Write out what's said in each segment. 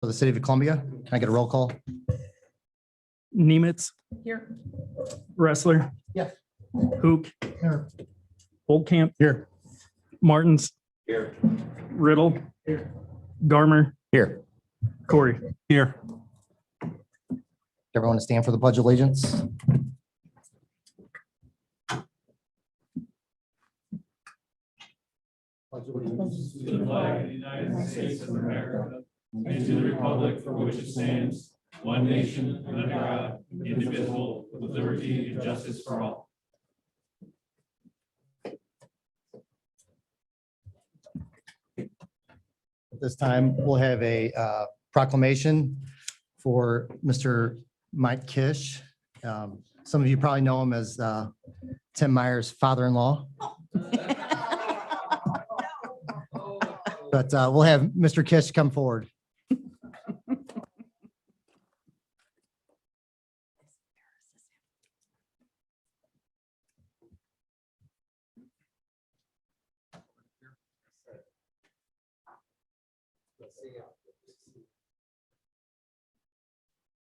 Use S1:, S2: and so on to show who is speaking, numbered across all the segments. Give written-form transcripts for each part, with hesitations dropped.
S1: for the city of Columbia. Can I get a roll call?
S2: Nemitz,
S3: Here.
S2: Wrestler.
S1: Yes.
S2: Hook.
S1: Here.
S2: Holdcamp,
S1: Here.
S2: Martins,
S4: Here.
S2: Riddle, Garmer,
S1: Here.
S2: Corey.
S4: Here.
S1: Everyone to stand for the pledge of allegiance. Pledge of allegiance.
S4: To the flag of the United States of America and to the republic for which it stands, one nation, under God, indivisible, with liberty and justice for all.
S1: At this time, we'll have a proclamation for Mr. Mike Kish. Some of you probably know him as Tim Meyer's father-in-law. But we'll have Mr. Kish come forward.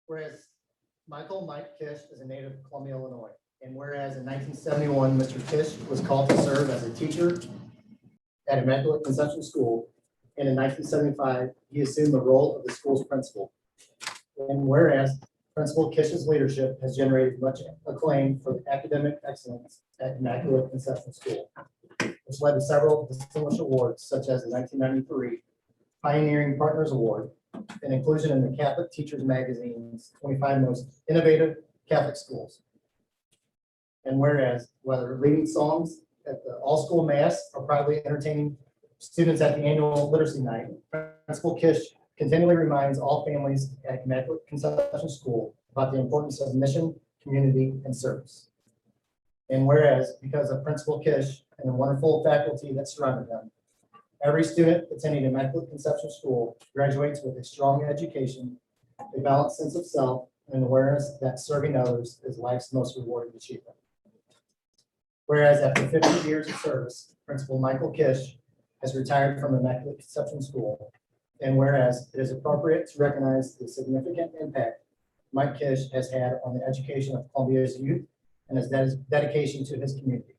S1: Whereas Michael Mike Kish is a native of Columbia, Illinois, and whereas in 1971, Mr. Kish was called to serve as a teacher at Immaculate Conception School, and in 1975, he assumed the role of the school's principal. And whereas Principal Kish's leadership has generated much acclaim for academic excellence at Immaculate Conception School, which led to several distinguished awards, such as the 1993 Pioneering Partners Award, and inclusion in the Catholic Teachers Magazine's 25 Most Innovative Catholic Schools. And whereas, whether leading songs at the all-school mass or proudly entertaining students at the annual literacy night, Principal Kish continually reminds all families at Immaculate Conception School about the importance of mission, community, and service. And whereas, because of Principal Kish and the wonderful faculty that surrounded them, every student attending Immaculate Conception School graduates with a strong education, a balanced sense of self, and an awareness that serving others is life's most rewarding achievement. Whereas after 50 years of service, Principal Michael Kish has retired from Immaculate Conception School. And whereas it is appropriate to recognize the significant impact Mike Kish has had on the education of Columbia's youth and his dedication to his community.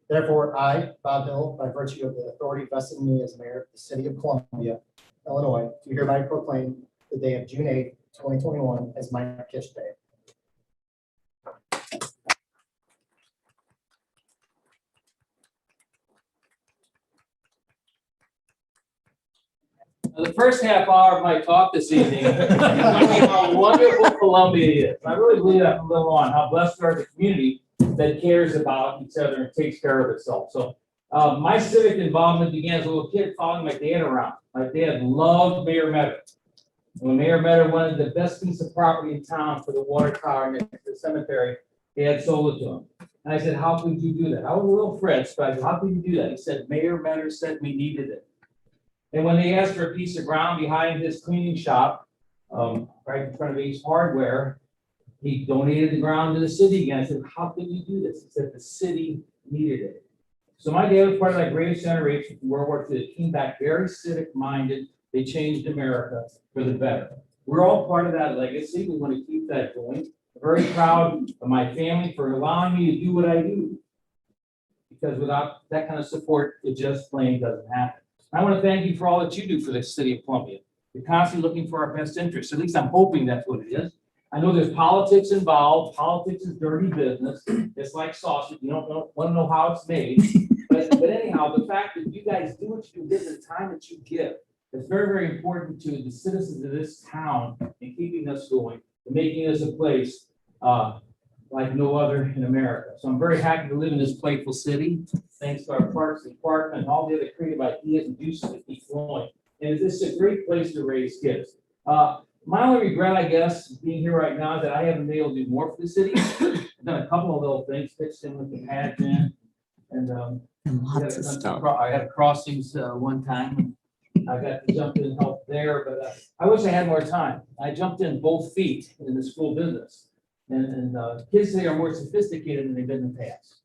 S1: Therefore, I, Bob Hill, by virtue of the authority vested in me as mayor of the city of Columbia, Illinois, do hereby proclaim the day of June 8, 2021 as Mike Kish Day.
S5: The first half hour of my talk this evening is how wonderful Columbia is. I really believe that from little on, how blessed we are as a community that cares about each other and takes care of itself. So my civic involvement began as a little kid following my dad around. My dad loved Mayor Meadow. When Mayor Meadow wanted the best piece of property in town for the water tower next to the cemetery, Dad sold it to him. And I said, how could you do that? I was a little Fritz, but I said, how could you do that? He said, Mayor Meadow said we needed it. And when they asked for a piece of ground behind his cleaning shop, right in front of Ace Hardware, he donated the ground to the city again. I said, how can you do this? He said, the city needed it. So my dad was part of that greatest generation from World War II that came back very civic minded. They changed America for the better. We're all part of that legacy. We want to keep that going. I'm very proud of my family for allowing me to do what I do. Because without that kind of support, it just plain doesn't happen. I want to thank you for all that you do for the city of Columbia. You're constantly looking for our best interests. At least I'm hoping that's what it is. I know there's politics involved. Politics is dirty business. It's like sausage. You don't want to know how it's made. But anyhow, the fact that you guys do what you do, the time that you give, is very, very important to the citizens of this town in keeping us going and making us a place like no other in America. So I'm very happy to live in this playful city, thanks to our parks and park and all the other creative ideas and juices that keep flowing. And it's just a great place to raise kids. My only regret, I guess, being here right now is that I haven't been able to do more for the city. I've done a couple of little things, pitched in with the pageant, and
S3: Lots of stuff.
S5: I had crossings one time. I got to jump in and help there, but I wish I had more time. I jumped in both feet in the school business. And kids today are more sophisticated than they've been in the past.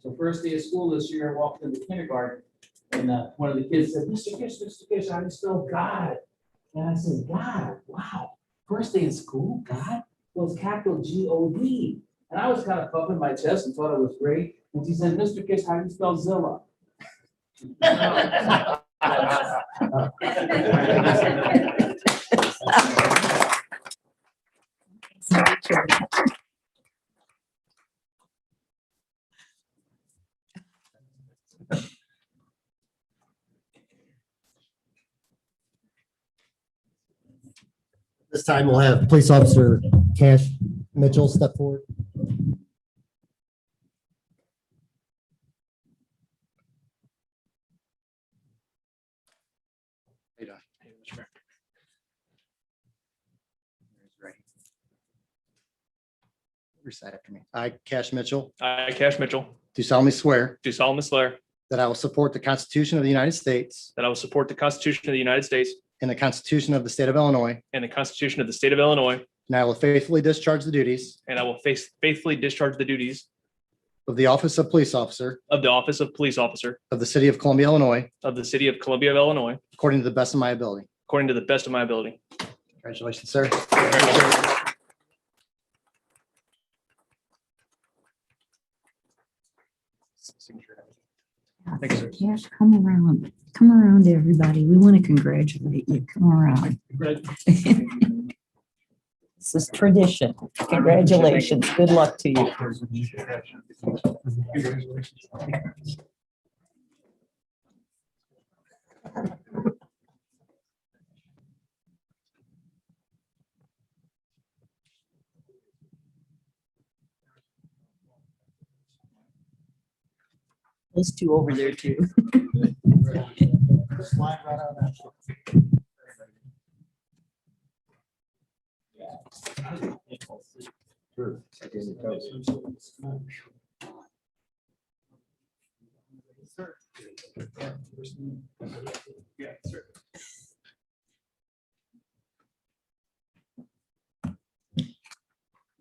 S5: So first day of school this year, I walked into kindergarten, and one of the kids said, Mr. Kish, how do you spell God? And I said, God, wow, first day in school, God, was capital G-O-D. And I was kind of puffing my chest and thought it was great. And she said, Mr. Kiss, how do you spell Zilla?
S1: This time we'll have Police Officer Cash Mitchell step forward. Recite after me. I, Cash Mitchell,
S3: I, Cash Mitchell,
S1: do solemnly swear
S3: do solemnly swear
S1: that I will support the Constitution of the United States
S3: that I will support the Constitution of the United States
S1: and the Constitution of the State of Illinois,
S3: and the Constitution of the State of Illinois,
S1: and I will faithfully discharge the duties
S3: and I will faithfully discharge the duties
S1: of the Office of Police Officer
S3: of the Office of Police Officer
S1: of the City of Columbia, Illinois,
S3: of the City of Columbia, Illinois,
S1: according to the best of my ability.
S3: according to the best of my ability.
S1: Congratulations, sir.
S3: Thank you, sir.
S6: Yes, come around, everybody. We want to congratulate you. Come around. This is tradition. Congratulations. Good luck to you. Those two over there too.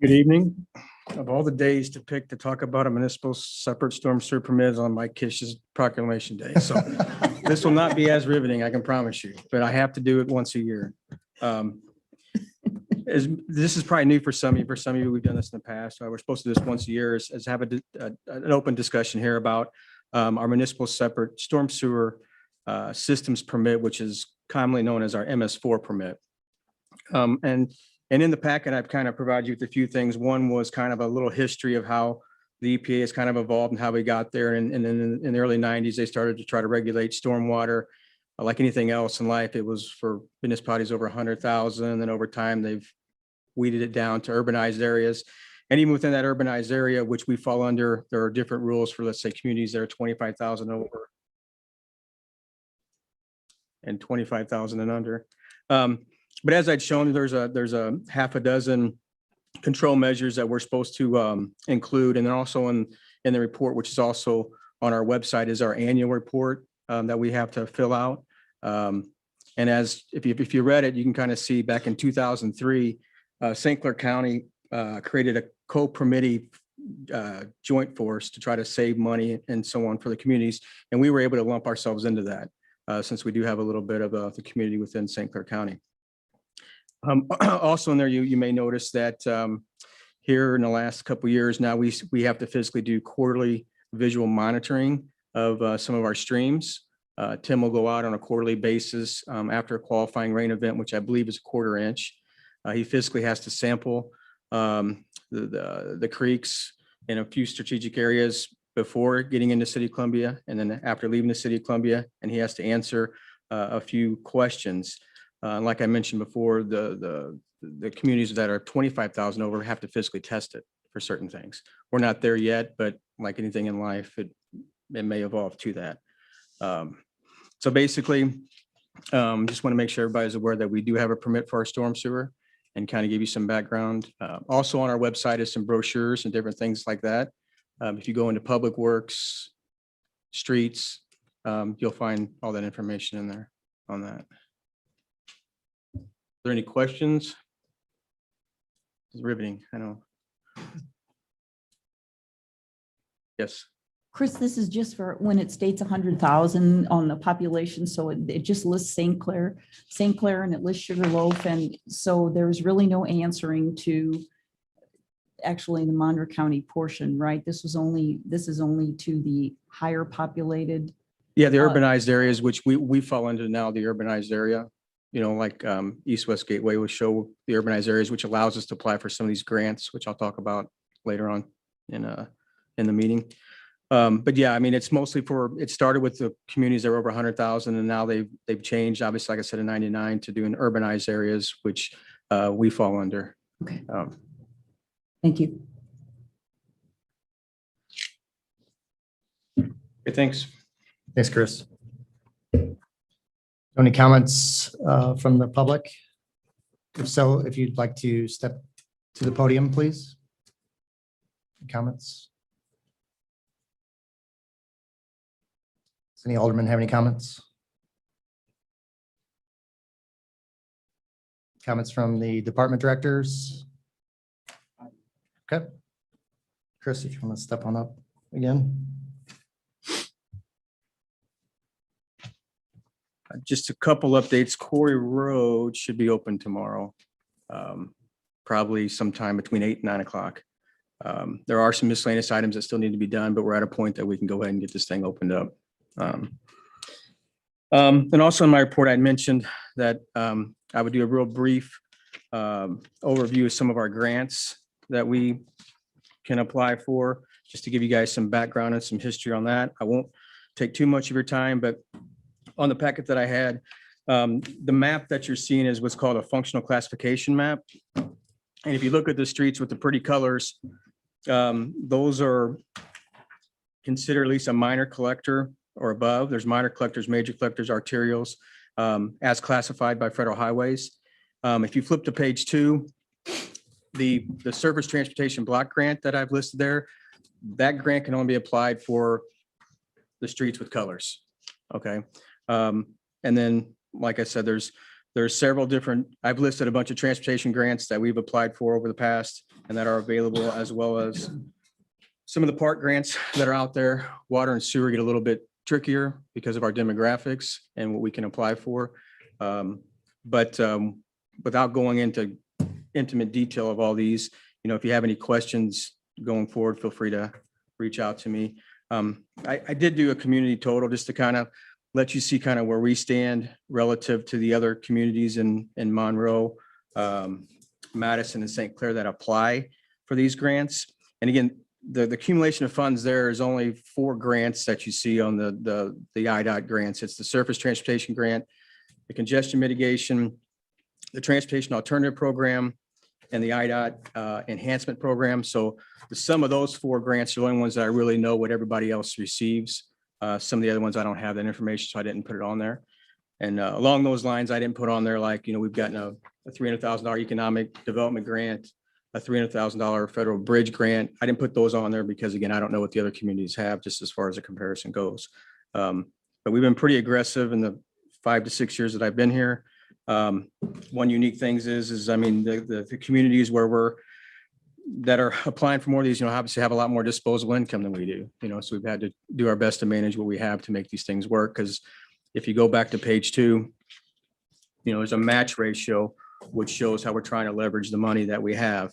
S2: Good evening. Of all the days to pick to talk about a municipal separate storm sewer permit is on Mike Kish's proclamation day. So this will not be as riveting, I can promise you, but I have to do it once a year. This is probably new for some of you. For some of you, we've done this in the past. We're supposed to do this once a year is have an open discussion here about our municipal separate storm sewer systems permit, which is commonly known as our MS4 permit. And in the packet, I've kind of provided you with a few things. One was kind of a little history of how the EPA has kind of evolved and how we got there. And then in the early 90s, they started to try to regulate stormwater. Like anything else in life, it was for municipalities over 100,000. And over time, they've weeded it down to urbanized areas. And even within that urbanized area, which we fall under, there are different rules for, let's say, communities that are 25,000 over and 25,000 and under. But as I'd shown, there's a half a dozen control measures that we're supposed to include. And then also in the report, which is also on our website, is our annual report that we have to fill out. And as if you read it, you can kind of see back in 2003, St. Clair County created a co-permittee joint force to try to save money and so on for the communities. And we were able to lump ourselves into that since we do have a little bit of the community within St. Clair County. Also in there, you may notice that here in the last couple of years now, we have to physically do quarterly visual monitoring of some of our streams. Tim will go out on a quarterly basis after a qualifying rain event, which I believe is a 1/4 inch. He physically has to sample the creeks in a few strategic areas before getting into City of Columbia and then after leaving the City of Columbia, and he has to answer a few questions. Like I mentioned before, the communities that are 25,000 over have to physically test it for certain things. We're not there yet, but like anything in life, it may evolve to that. So basically, just want to make sure everybody's aware that we do have a permit for our storm sewer and kind of give you some background. Also on our website is some brochures and different things like that. If you go into Public Works, streets, you'll find all that information in there on that. Are there any questions? It's riveting, I know. Yes.
S6: Chris, this is just for when it states 100,000 on the population, so it just lists St. Clair, and it lists Sugarloaf, and so there's really no answering to actually the Monroe County portion, right? This is only to the higher populated.
S2: Yeah, the urbanized areas, which we fall into now, the urbanized area, you know, like East-West Gateway will show the urbanized areas, which allows us to apply for some of these grants, which I'll talk about later on in the meeting. But yeah, I mean, it's mostly it started with the communities that were over 100,000 and now they've changed, obviously, like I said, in 99 to doing urbanized areas, which we fall under.
S6: Okay. Thank you.
S2: Okay, thanks.
S1: Thanks, Chris. Any comments from the public? If so, if you'd like to step to the podium, please. Comments? Does any alderman have any comments? Comments from the department directors? Okay. Chris, if you want to step on up again.
S2: Just a couple updates. Quarry Road should be open tomorrow, probably sometime between 8 and 9 o'clock. There are some miscellaneous items that still need to be done, but we're at a point that we can go ahead and get this thing opened up. And also in my report, I mentioned that I would do a real brief overview of some of our grants that we can apply for, just to give you guys some background and some history on that. I won't take too much of your time, but on the packet that I had, the map that you're seeing is what's called a functional classification map. And if you look at the streets with the pretty colors, those are considered at least a minor collector or above. There's minor collectors, major collectors, arterials, as classified by federal highways. If you flip to page 2, the surface transportation block grant that I've listed there, that grant can only be applied for the streets with colors. Okay. And then, like I said, there's several different, I've listed a bunch of transportation grants that we've applied for over the past and that are available, as well as some of the park grants that are out there. Water and sewer get a little bit trickier because of our demographics and what we can apply for. But without going into intimate detail of all these, you know, if you have any questions going forward, feel free to reach out to me. I did do a community total just to kind of let you see kind of where we stand relative to the other communities in Monroe, Madison and St. Clair that apply for these grants. And again, the accumulation of funds there is only 4 grants that you see on the IDOT grants. It's the surface transportation grant, the congestion mitigation, the transportation alternative program, and the IDOT enhancement program. So the sum of those 4 grants are the only ones that I really know what everybody else receives. Some of the other ones, I don't have that information, so I didn't put it on there. And along those lines, I didn't put on there, like, you know, we've gotten a $300,000 economic development grant, a $300,000 federal bridge grant. I didn't put those on there because, again, I don't know what the other communities have, just as far as the comparison goes. But we've been pretty aggressive in the 5 to 6 years that I've been here. One unique things is I mean, the communities that are applying for more of these, you know, obviously have a lot more disposable income than we do, you know, so we've had to do our best to manage what we have to make these things work. Because if you go back to page 2, you know, there's a match ratio, which shows how we're trying to leverage the money that we have.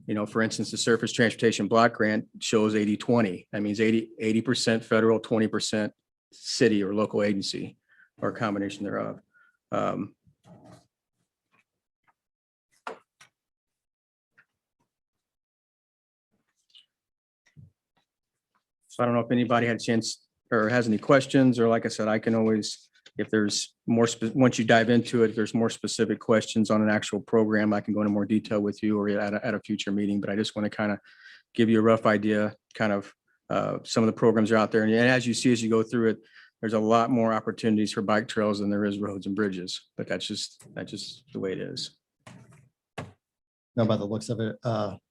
S2: You know, for instance, the surface transportation block grant shows 80-20. That means 80% federal, 20% city or local agency, or a combination thereof. So I don't know if anybody had a chance or has any questions, or like I said, I can always, if there's more, once you dive into it, if there's more specific questions on an actual program, I can go into more detail with you or at a future meeting, but I just want to kind of give you a rough idea, kind of some of the programs are out there. And as you see, as you go through it, there's a lot more opportunities for bike trails than there is roads and bridges, but that's just the way it is.
S1: No, by the looks of it,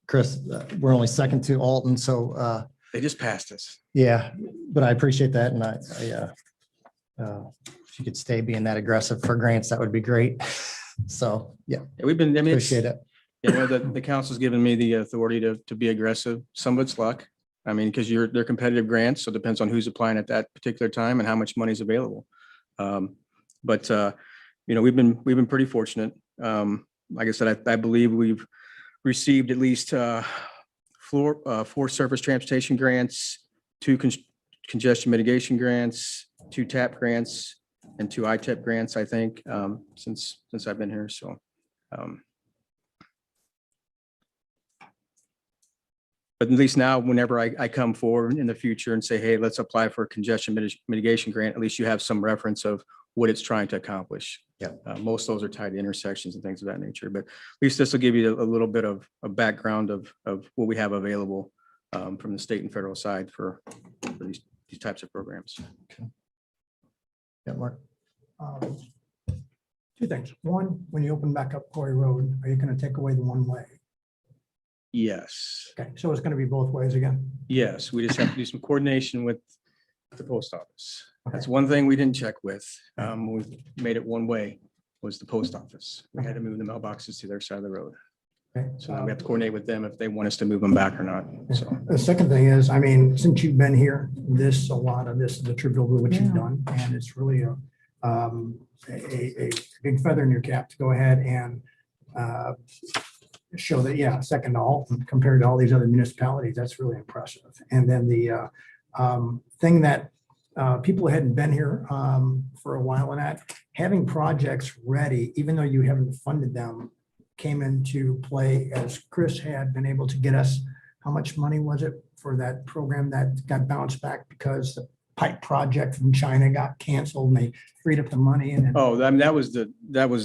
S1: Chris, we're only second to Alton, so
S2: They just passed us.
S1: yeah, but I appreciate that, and if you could stay being that aggressive for grants, that would be great. So, yeah,
S2: Yeah, we've been, I mean,
S1: appreciate it.
S2: you know, the council's given me the authority to be aggressive. Some of it's luck, I mean, because they're competitive grants, so it depends on who's applying at that particular time and how much money is available. But we've been pretty fortunate. Like I said, I believe we've received at least 4 surface transportation grants, 2 congestion mitigation grants, 2 TAP grants, and 2 ITEP grants, I think, since I've been here. So. But at least now, whenever I come forward in the future and say, hey, let's apply for a congestion mitigation grant, at least you have some reference of what it's trying to accomplish.
S1: Yeah.
S2: Most of those are tied to intersections and things of that nature, but at least this will give you a little bit of a background of what we have available from the state and federal side for these types of programs.
S1: Yeah, Mark.
S7: 2 things. One, when you open back up Quarry Road, are you going to take away the one way?
S2: Yes,
S7: Okay, so it's going to be both ways again?
S2: yes, we just have to do some coordination with the post office. That's
S7: Okay.
S2: one thing we didn't check with. We made it one way, was the post office. We had to move the mailboxes to their side of the road.
S7: Okay.
S2: So now we have to coordinate with them if they want us to move them back or not. So,
S7: The second thing is, I mean, since you've been here, a lot of this is attributable to what you've
S6: Yeah.
S7: done, and it's really a big feather in your cap to go ahead and show that, yeah, second to all, compared to all these other municipalities, that's really impressive. And then the thing that people hadn't been here for a while, and that having projects ready, even though you haven't funded them, came into play as Chris had been able to get us, how much money was it for that program that got bounced back because the pipe project from China got canceled and they freed up the money and then,
S2: I mean, that was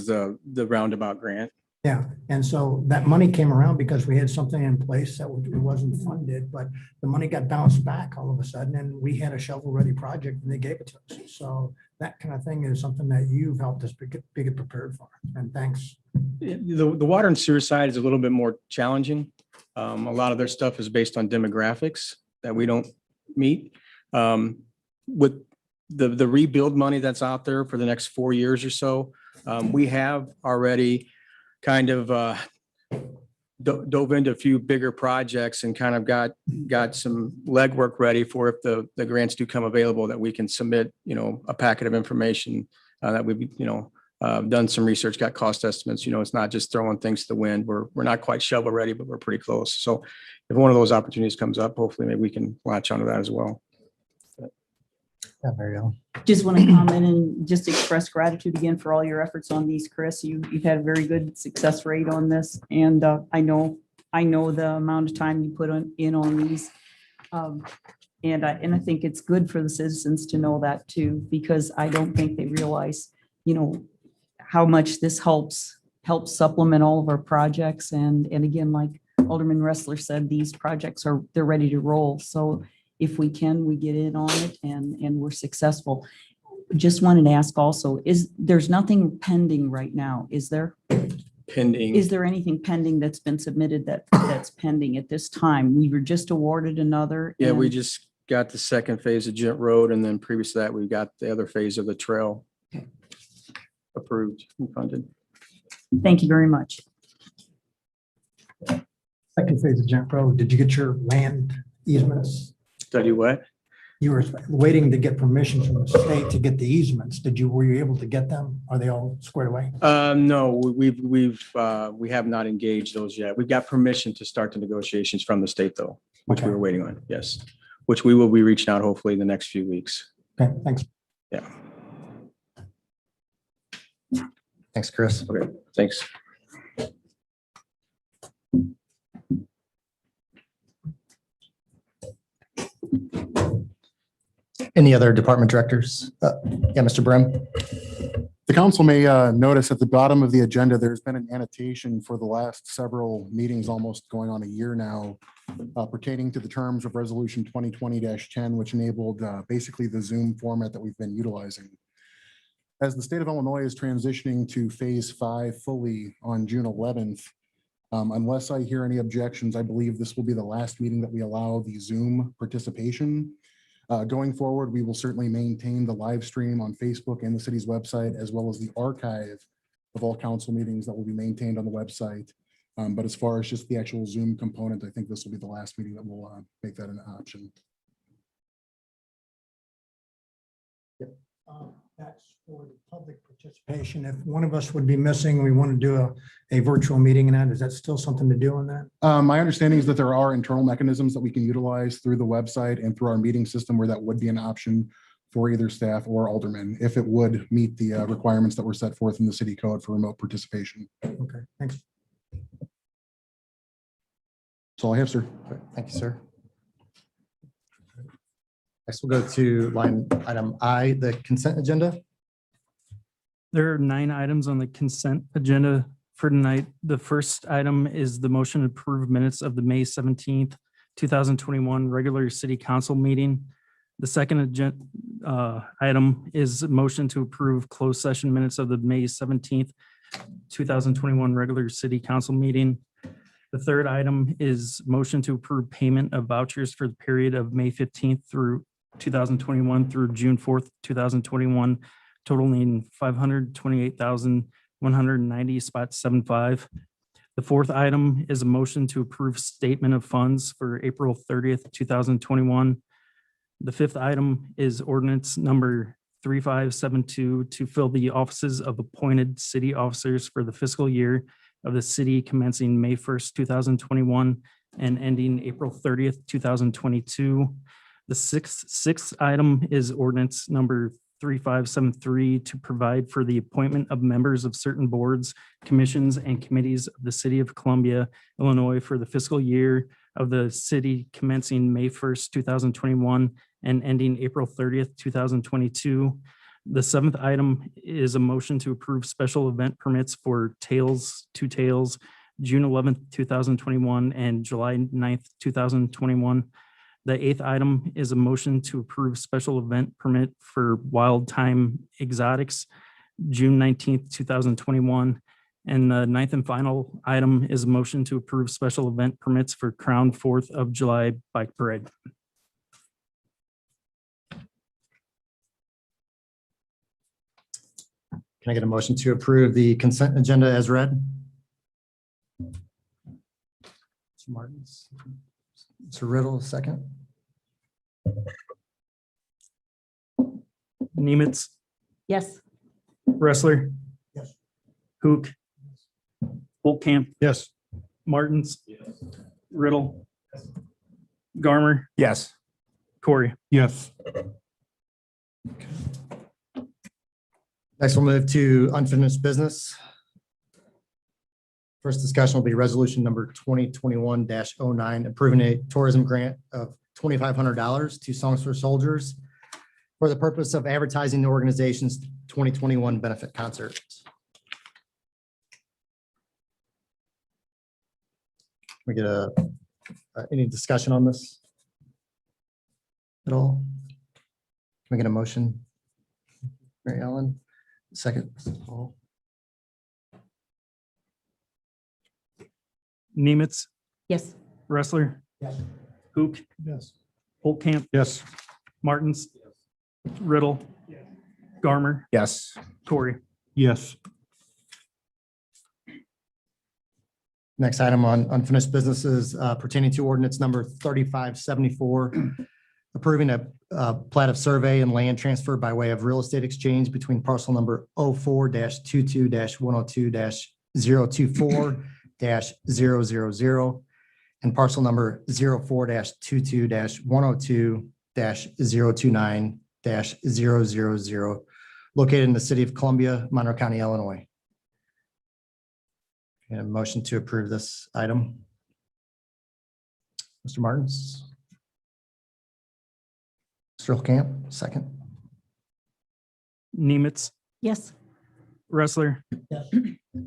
S2: the roundabout grant.
S7: yeah. And so that money came around because we had something in place that it wasn't funded, but the money got bounced back all of a sudden and we had a shovel-ready project and they gave it to us. So that kind of thing is something that you've helped us be prepared for. And thanks.
S2: The water and sewer side is a little bit more challenging. A lot of their stuff is based on demographics that we don't meet. With the rebuild money that's out there for the next 4 years or so, we have already kind of dove into a few bigger projects and kind of got some legwork ready for if the grants do come available, that we can submit, a packet of information that we've, done some research, got cost estimates. It's not just throwing things to the wind. We're not quite shovel ready, but we're pretty close. So if one of those opportunities comes up, hopefully maybe we can latch onto that as well.
S1: Yeah, there you go.
S6: Just want to comment and just express gratitude again for all your efforts on these, Chris. You've had a very good success rate on this. And I know the amount of time you put in on these. And I think it's good for the citizens to know that too, because I don't think they realize, how much this helps supplement all of our projects. And again, like Alderman Ressler said, these projects they're ready to roll. So if we get in on it and we're successful. Just wanted to ask also, there's nothing pending right now, is there?
S2: Pending.
S6: Is there anything pending that's been submitted that's pending at this time? We were just awarded another.
S2: Yeah, we
S6: and-
S2: just got the second phase of Gent Road, and then previous to that, we got the other phase of the trail approved and funded.
S6: Thank you very much.
S7: Second phase of Gent Road, did you get your land easements?
S2: Study what?
S7: You were waiting to get permission from the state to get the easements. Were you able to get them? Are they all squared away?
S2: No, we have not engaged those yet. We've got permission to start the negotiations from the state though, which we
S7: Okay.
S2: were waiting on. Yes. Which we will be reaching out hopefully in the next few weeks.
S7: Okay, thanks.
S2: Yeah.
S1: Thanks, Chris.
S2: Okay. Thanks.
S1: Any other department directors? Yeah, Mr. Brim.
S8: The council may notice at the bottom of the agenda, there's been an annotation for the last several meetings, almost going on a year now, pertaining to the terms of Resolution 2020-10, which enabled basically the Zoom format that we've been utilizing. As the state of Illinois is transitioning to Phase 5 fully on June 11th, unless I hear any objections, I believe this will be the last meeting that we allow the Zoom participation. Going forward, we will certainly maintain the live stream on Facebook and the city's website, as well as the archive of all council meetings that will be maintained on the website. But as far as just the actual Zoom component, I think this will be the last meeting that will make that an option.
S7: That's for the public participation. If one of us would be missing, we want to do a virtual meeting and that, is that still something to do on that?
S8: My understanding is that there are internal mechanisms that we can utilize through the website and through our meeting system where that would be an option for either staff or aldermen, if it would meet the requirements that were set forth in the city code for remote participation.
S7: Okay, thanks.
S8: That's all I have, sir.
S1: Thank you, sir. Next, we'll go to line item I, the consent agenda.
S9: There are 9 items on the consent agenda for tonight. The first item is the motion to approve minutes of the May 17th, 2021 regular city council meeting. The second item is a motion to approve closed session minutes of the May 17th, 2021 regular city council meeting. The third item is motion to approve payment of vouchers for the period of May 15th through 2021 through June 4th, 2021, totaling $528,190.75. The fourth item is a motion to approve statement of funds for April 30th, 2021. The fifth item is ordinance number 3572 to fill the offices of appointed city officers for the fiscal year of the city commencing May 1st, 2021 and ending April 30th, 2022. The sixth item is ordinance number 3573 to provide for the appointment of members of certain boards, commissions, and committees of the city of Columbia, Illinois for the fiscal year of the city commencing May 1st, 2021 and ending April 30th, 2022. The seventh item is a motion to approve special event permits for Two Tales, June 11th, 2021 and July 9th, 2021. The eighth item is a motion to approve special event permit for Wild Time Exotics, June 19th, 2021. And the ninth and final item is a motion to approve special event permits for Crown 4th of July Bike Parade.
S1: Can I get a motion to approve the consent agenda as read? Mr. Martins, Mr. Riddle, second.
S9: Nemitz,
S6: Yes.
S9: Wrestler.
S7: Yes.
S9: Hook. Holtcamp,
S8: Yes.
S9: Martins. Riddle. Garmer,
S8: Yes.
S9: Corey.
S8: Yes.
S1: Next, we'll move to unfinished business. First discussion will be resolution number 2021-09, approving a tourism grant of $2,500 to Songs for Soldiers for the purpose of advertising the organization's 2021 benefit concert. We get any discussion on this at all? Can we get a motion? Mary Ellen, second. Paul.
S9: Nemitz,
S6: Yes.
S9: Wrestler.
S7: Yes.
S9: Hook,
S7: Yes.
S9: Holtcamp,
S8: Yes.
S9: Martins. Riddle. Garmer,
S8: Yes.
S9: Corey.
S8: Yes.
S1: Next item on unfinished businesses pertaining to ordinance number 3574, approving a plat of survey and land transfer by way of real estate exchange between parcel number 04-22-102-024-000 and parcel number 04-22-102-029-000 located in the city of Columbia, Monroe County, Illinois. And a motion to approve this item. Mr. Martins. Mr. Camp, second.
S9: Nemitz,
S6: Yes.
S9: Wrestler.
S7: Yes.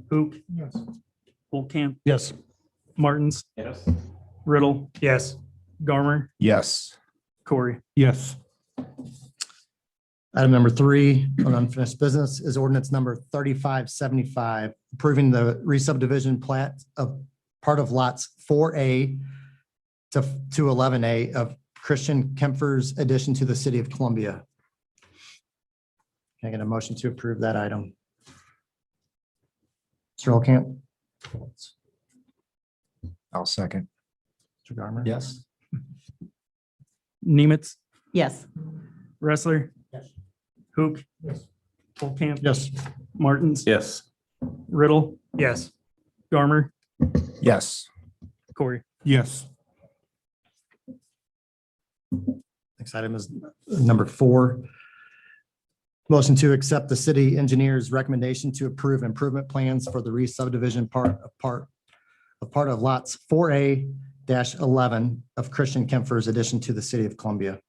S9: Hook,
S7: Yes.
S9: Holtcamp,
S8: Yes.
S9: Martins.
S4: Yes.
S9: Riddle,
S8: Yes.
S9: Garmer,
S8: Yes.
S9: Corey.
S8: Yes.
S1: Item number 3 on unfinished business is ordinance number 3575, approving the re-subdivision plat of part of lots 4A to 11A of Christian Kempfer's addition to the city of Columbia. Can I get a motion to approve that item? Mr. Camp.
S10: I'll second.
S1: Mr. Garmer?
S10: Yes.
S9: Nemitz,
S6: Yes.
S9: Wrestler.
S1: Yes.
S9: Hook.
S7: Yes.
S9: Fullcamp.
S7: Yes.
S9: Martins.
S10: Yes.
S9: Riddle.
S7: Yes.
S9: Garmer.
S10: Yes.
S9: Corey.
S7: Yes.
S1: Next item is number 4. Motion to accept the city engineer's recommendation to approve improvement plans for the re-subdivision part of lots 4A-11 of Christian Kempfer's addition to the city of Columbia.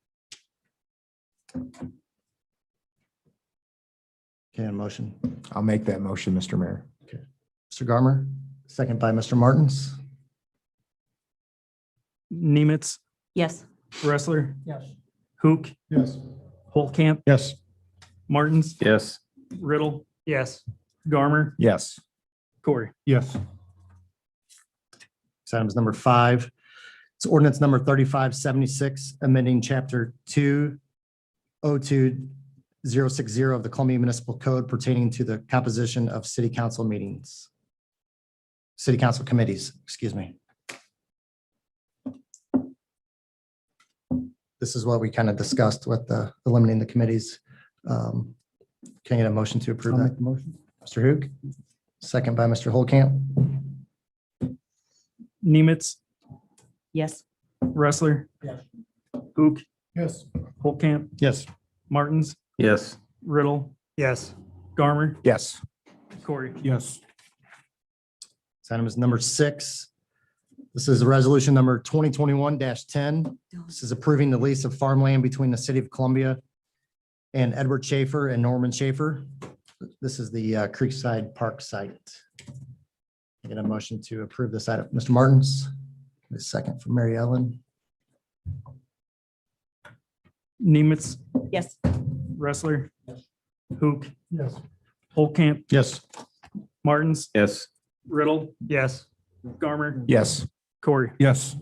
S1: Okay, a motion.
S10: I'll make that motion, Mr. Mayor.
S1: Mr. Garmer, second by Mr. Martins.
S9: Nemitz,
S6: Yes.
S9: Wrestler.
S7: Yes.
S9: Hook.
S7: Yes.
S9: Fullcamp.
S7: Yes.
S9: Martins.
S10: Yes.
S9: Riddle.
S7: Yes.
S9: Garmer.
S10: Yes.
S9: Corey.
S7: Yes.
S1: Next item is number 5. It's ordinance number 3576, amending chapter 202060 of the Columbia Municipal Code pertaining to the composition of city council meetings. City council committees, excuse me. This is what we kind of discussed with the eliminating the committees. Can I get a motion to approve that?
S7: Motion.
S1: Mr. Hook, second by Mr. Holcamp.
S9: Nemitz,
S6: Yes.
S9: Wrestler.
S7: Yes.
S9: Hook.
S7: Yes.
S9: Fullcamp.
S7: Yes.
S9: Martins.
S10: Yes.
S9: Riddle.
S7: Yes.
S9: Garmer.
S10: Yes.
S9: Corey.
S7: Yes.
S1: This item is number 6. This is a resolution number 2021-10. This is approving the lease of farmland between the city of Columbia and Edward Schaefer and Norman Schaefer. This is the Creekside Park site. I get a motion to approve this item. Mr. Martins, a second from Mary Ellen.
S9: Nemitz,
S6: Yes.
S9: Wrestler. Hook.
S7: Yes.
S9: Fullcamp.
S7: Yes.
S9: Martins.
S10: Yes.
S9: Riddle.
S7: Yes.
S9: Garmer.
S10: Yes.
S9: Corey.
S7: Yes.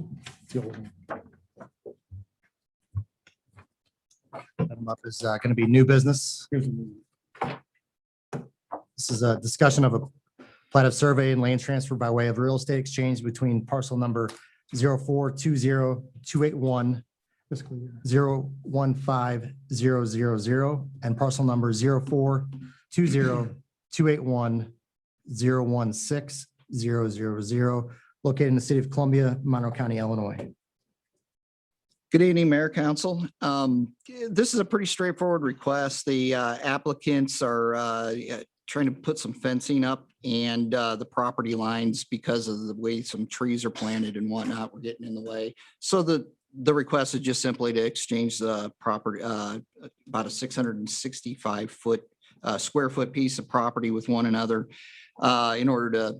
S1: Item up is going to be new business. This is a discussion of a plat of survey and land transfer by way of real estate exchange between parcel number 042028101500 and parcel number 042028101600, located in the city of Columbia, Monroe County, Illinois.
S11: Good evening, Mayor, Council. This is a pretty straightforward request. The applicants are trying to put some fencing up and the property lines, because of the way some trees are planted and whatnot, were getting in the way. So the request is just simply to exchange the property, about a 665 square foot piece of property with one another in order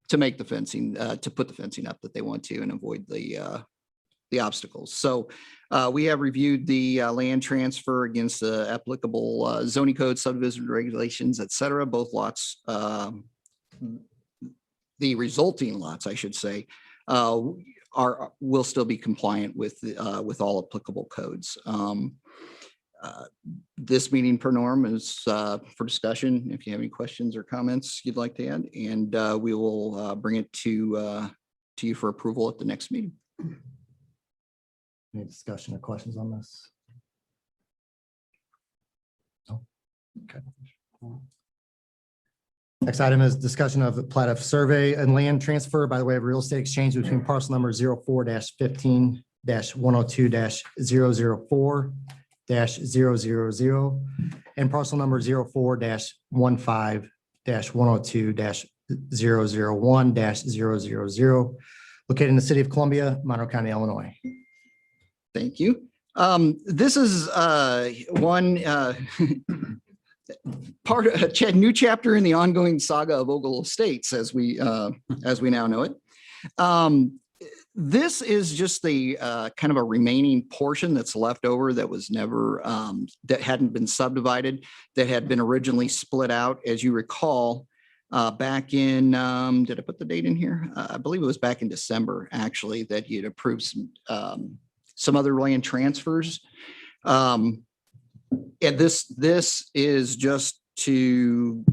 S11: to make the fencing, to put the fencing up that they want to and avoid the obstacles. So we have reviewed the land transfer against the applicable zoning code, subdivision regulations, et cetera. Both lots, the resulting lots, I should say, will still be compliant with all applicable codes. This meeting per norm is for discussion. If you have any questions or comments you'd like to add, and we will bring it to you for approval at the next meeting.
S1: Any discussion or questions on this? No? Okay. Next item is discussion of the plat of survey and land transfer by the way of real estate exchange between parcel number 04-15-102-004-000 and parcel number 04-15-102-001-000, located in the city of Columbia, Monroe County, Illinois.
S11: Thank you. This is one part of a new chapter in the ongoing saga of Ogle Estates, as we now know it. This is just the kind of a remaining portion that's left over that was never, that hadn't been subdivided, that had been originally split out. As you recall, back in, did I put the date in here? I believe it was back in December, actually, that he had approved some other land transfers. And this is just to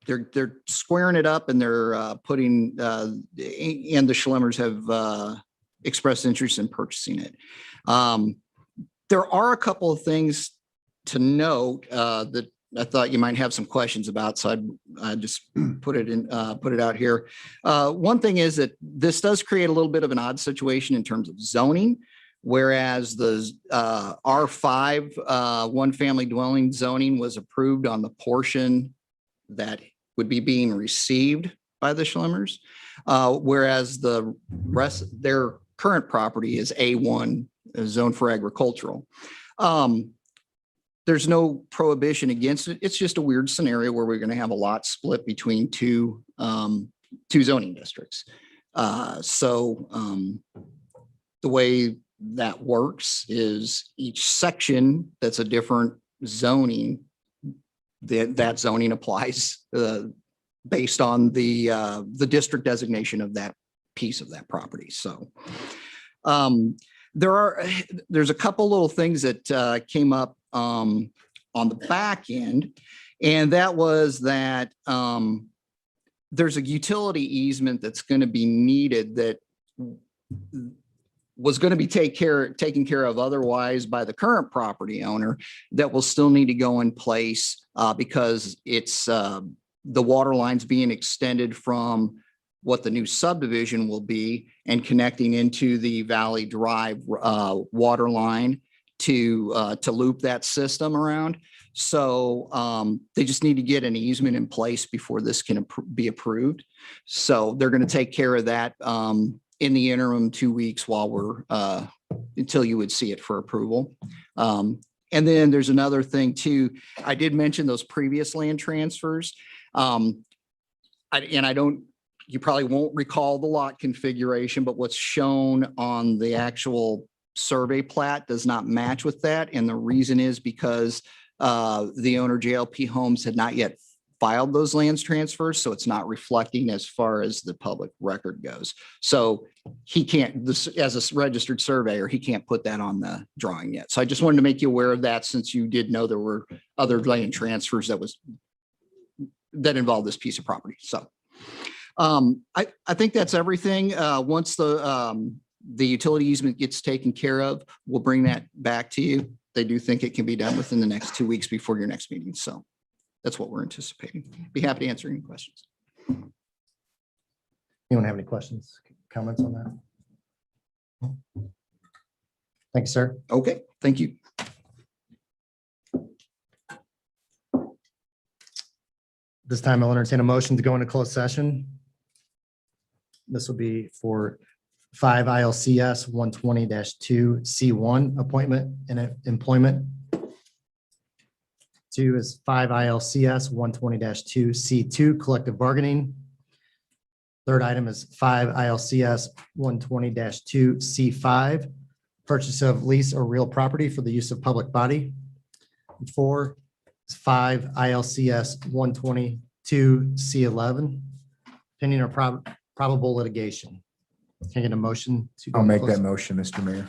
S11: they're squaring it up and they're putting, and the Schlemmers have expressed interest in purchasing it. There are a couple of things to note that I thought you might have some questions about, so I just put it out here. One thing is that this does create a little bit of an odd situation in terms of zoning, whereas the R5 one-family dwelling zoning was approved on the portion that would be being received by the Schlemmers, whereas the rest, their current property is A1, zone for agricultural. There's no prohibition against it. It's just a weird scenario where we're going to have a lot split between two zoning districts. The way that works is each section that's a different zoning, that zoning applies based on the district designation of that piece of that property. So there's a couple little things that came up on the back end, and that was that there's a utility easement that's going to be needed that was going to be taken care of otherwise by the current property owner, that will still need to go in place because it's the water lines being extended from what the new subdivision will be and connecting into the Valley Drive water line to loop that system around. So they just need to get an easement in place before this can be approved. So they're going to take care of that in the interim 2 weeks while we're until you would see it for approval. And then there's another thing too. I did mention those previous land transfers. You probably won't recall the lot configuration, but what's shown on the actual survey plat does not match with that. And the reason is because the owner JLP Homes had not yet filed those lands transfers. So it's not reflecting as far as the public record goes. So he can't, as a registered surveyor, he can't put that on the drawing yet. So I just wanted to make you aware of that, since you did know there were other land transfers that involved this piece of property. So I think that's everything. Once the utility easement gets taken care of, we'll bring that back to you. They do think it can be done within the next 2 weeks before your next meeting. So that's what we're anticipating. Be happy to answer any questions.
S1: Anyone have any questions, comments on that? Thank you, sir.
S11: Okay, thank you.
S1: This time I'll entertain a motion to go into closed session. This will be for 5 ILCS 120-2 C1 appointment and employment. 2 is 5 ILCS 120-2 C2 collective bargaining. Third item is 5 ILCS 120-2 C5 purchase of lease or real property for the use of public body. 4 is 5 ILCS 122 C11 pending or probable litigation. Can I get a motion to? go
S10: I'll
S1: into
S10: make
S1: closed-
S10: that motion, Mr. Mayor.